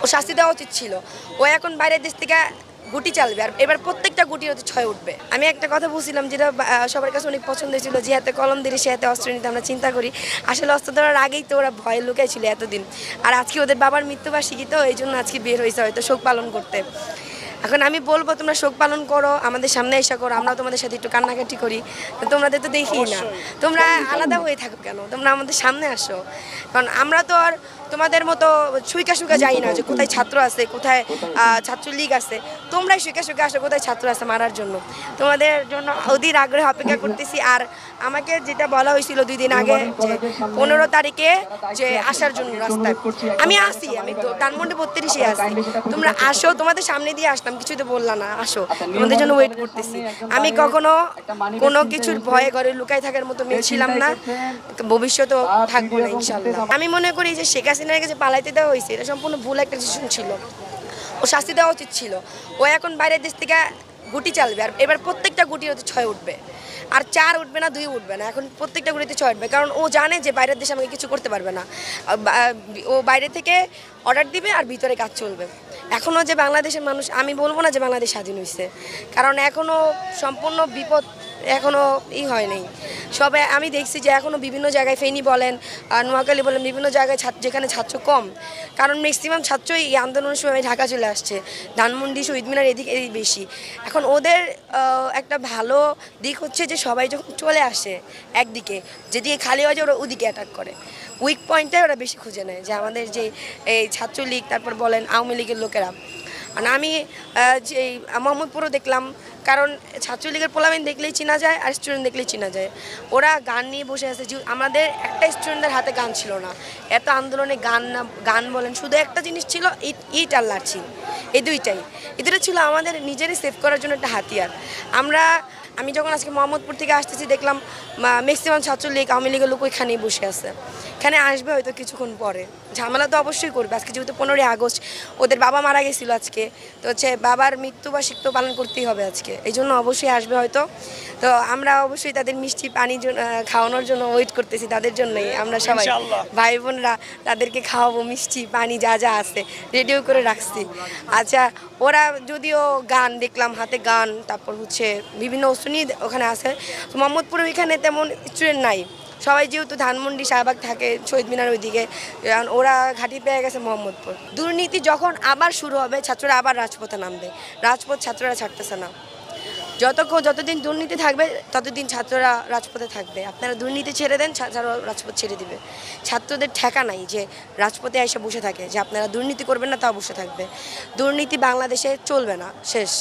ও শাস্তি দেওয়া উচিত ছিল। ও এখন বাইরের দেশ থেকে গুটি চালবে, আর এবার প্রত্যেকটা গুটি হচ্ছে 6 উঠবে। আমি একটা কথা বলছিলাম যেটা সবার কাছে অনেক পছন্দ ছিল, যে হাতে কলম ধরে সে হাতে অস্ত্র নিতে আমরা চিন্তা করি। আসলে অস্ত্র ধরার আগেই তো ওরা ভয়ে লুকাই ছিল এতদিন। আর আজকে ওদের বাবার মৃত্যুবার্ষিকী, তো এই জন্য আজকে বের হয়েছে হয়তো শোক পালন করতে। এখন আমি বলবো তোমরা শোক পালন করো, আমাদের সামনে এসে করো, আমরা তোমাদের সাথে একটু কান্নাকাটি করি। তোমাদের তো দেখি না, তোমরা আলাদা হয়ে থাকো কেন? তোমরা আমাদের সামনে আসো, কারণ আমরা তো আর তোমাদের মতো সুইকা সুইকা যাই না যে কোথায় ছাত্র আছে, কোথায় ছাত্রলীগ আছে। তোমরাই সুইকা সুইকা আসো কোথায় ছাত্র আছে মারার জন্য। তোমাদের জন্য অধীর আগ্রহে অপেক্ষা করতেছি। আর আমাকে যেটা বলা হয়েছিল 2 দিন আগে যে 15 তারিখে যে আসার জন্য রাস্তায়, আমি আসি, আমি তো ধানমন্ডি 32-এ আসি। তোমরা আসো, তোমাদের সামনে দিয়ে আসলাম, কিছু তো বললা না, আসো, তোমাদের জন্য ওয়েট করতেছি। আমি কখনো কোনো কিছুর ভয়ে ঘরে লুকাই থাকার মতো মেয়ে ছিলাম না, ভবিষ্যতেও থাকবো না ইনশাল্লাহ। আমি মনে করি যে শেখ হাসিনার কাছে পালাইতে দেওয়া হয়েছে, এটা সম্পূর্ণ ভুল একটা ডিসিশন ছিল। ও শাস্তি দেওয়া উচিত ছিল। ও এখন বাইরের দেশ থেকে গুটি চালবে, আর এবার প্রত্যেকটা গুটি হচ্ছে 6 উঠবে। আর 4 উঠবে না, 2 উঠবে না, এখন প্রত্যেকটা গুটিতে 6 উঠবে। কারণ ও জানে যে বাইরের দেশে আমাকে কিছু করতে পারবে না। ও বাইরে থেকে অর্ডার দিবে আর ভিতরে কাজ চলবে। এখনও যে বাংলাদেশের মানুষ, আমি বলবো না যে বাংলাদেশ স্বাধীন হয়েছে, কারণ এখনও সম্পূর্ণ বিপদ এখনও হয় নাই। সবে আমি দেখছি যে এখনও বিভিন্ন জায়গায়, ফেনী বলেন, নোয়াখালী বলেন, বিভিন্ন জায়গায় যেখানে ছাত্র কম, কারণ ম্যাক্সিমাম ছাত্রই এই আন্দোলনের সময় ঢাকা চলে আসছে। ধানমন্ডি, শহীদ মিনার এদিকে বেশি। এখন ওদের একটা ভালো দিক হচ্ছে যে সবাই যখন চলে আসে একদিকে, যেদিকে খালি হয়ে যায় ওরা ওদিকে অ্যাটাক করে। উইক পয়েন্টটাই ওরা বেশি খুঁজে নেয়, যে আমাদের যে এই ছাত্রলীগ, তারপর বলেন আওয়ামী লীগের লোকেরা। আর আমি যে মোহাম্মদপুরও দেখলাম, কারণ ছাত্রলীগের পোলাবেন দেখলেই চেনা যায়, আর স্টুডেন্ট দেখলেই চেনা যায়। ওরা গান নিয়ে বসে আছে, যে আমাদের একটা স্টুডেন্টদের হাতে গান ছিল না। এত আন্দোলনে গান বলেন, শুধু একটা জিনিস ছিল, ইট আর লাঠি, এই দুইটাই। এই দুটো ছিল আমাদের নিজেরই সেভ করার জন্য একটা হাতিয়ার। আমি যখন আজকে মোহাম্মদপুর থেকে আসতেছি, দেখলাম ম্যাক্সিমাম ছাত্রলীগ, আওয়ামী লীগের লোক ওইখানেই বসে আছে। এখানে আসবে হয়তো কিছুক্ষণ পরে, ঝামেলা তো অবশ্যই করবে। আজকে যেহেতু 15ই আগস্ট, ওদের বাবা মারা গেছিলো আজকে, তো হচ্ছে বাবার মৃত্যুবার্ষিকী তো পালন করতেই হবে আজকে, এই জন্য অবশ্যই আসবে হয়তো। তো আমরা অবশ্যই তাদের মিষ্টি পানি খাওয়ানোর জন্য ওয়েট করতেছি, তাদের জন্যই আমরা সবাই ভাই বোনরা তাদেরকে খাওয়াবো, মিষ্টি পানি যা যা আছে রেডিও করে রাখছি। আচ্ছা, ওরা যদিও গান দেখলাম, হাতে গান, তারপর হচ্ছে বিভিন্ন অস্ত্র নিয়ে ওখানে আছে। তো মোহাম্মদপুরে ওইখানে তেমন স্টুডেন্ট নাই, সবাই যেহেতু ধানমন্ডি, শাহবাগ থাকে, শহীদ মিনার ওইদিকে, ওরা ঘাঁটি পেয়ে গেছে মোহাম্মদপুর। দুর্নীতি যখন আবার শুরু হবে, ছাত্ররা আবার রাজপথে নামবে। রাজপথ ছাত্ররা ছাড়তেছে না। যতদিন দুর্নীতি থাকবে ততদিন ছাত্ররা রাজপথে থাকবে। আপনারা দুর্নীতি ছেড়ে দেন, ছাত্ররা রাজপথ ছেড়ে দিবে। ছাত্রদের ঠেকা নাই যে রাজপথে এসে বসে থাকে, যে আপনারা দুর্নীতি করবেন না, তাও বসে থাকবে। দুর্নীতি বাংলাদেশে চলবে না, শেষ।